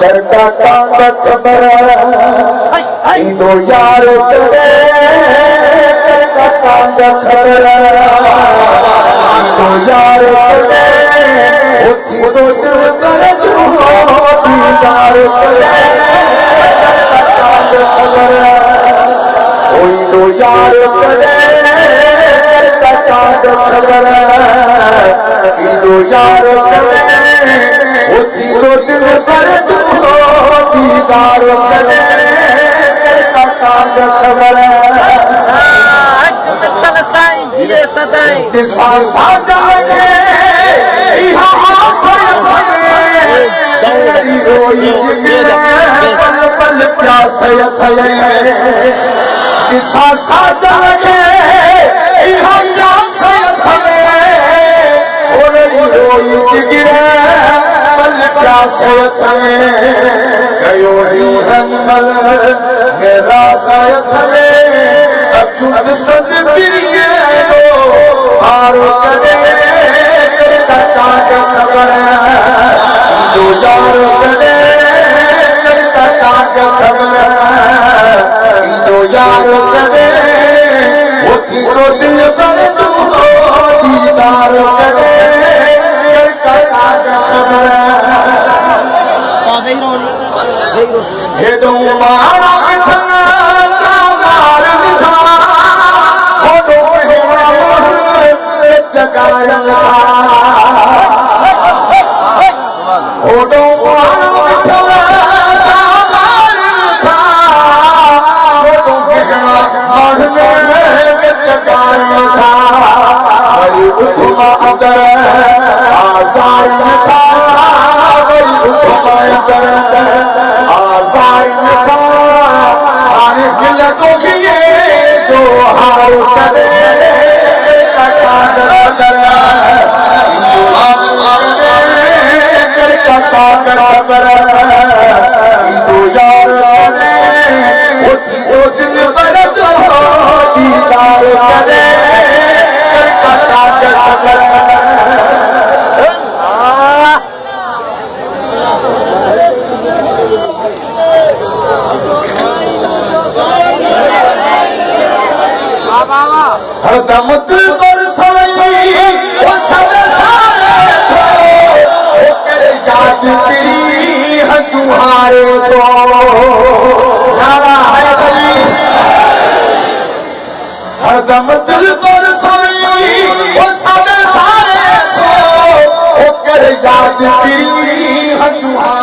करका कांदा खबर दो यार करे करका कांदा खबर दो यार करे उठी दो दिल कर तू दीदार करे करका कांदा खबर ओई दो यार करे करका कांदा खबर दो यार करे उठी दो दिल कर तू दीदार करे करका कांदा खबर दिसा साजाए तेरी रोई पल पल प्यास दिसा साजाए रोई जिगरे पल प्यास गयो हनमल मेरा सायत अचुन सद पिरिए आरो करे करका कांदा खबर दो यार करे करका कांदा खबर दो यार करे उठी तो दिल पर तू दीदार करे करका कांदा खबर हे दो मारा हरदम दिल बरसाई वो सब सारे को करे याद तेरी है तुम्हारे को नारा है गली हरदम दिल बरसाई वो सब सारे को करे याद तेरी है तुम्हारे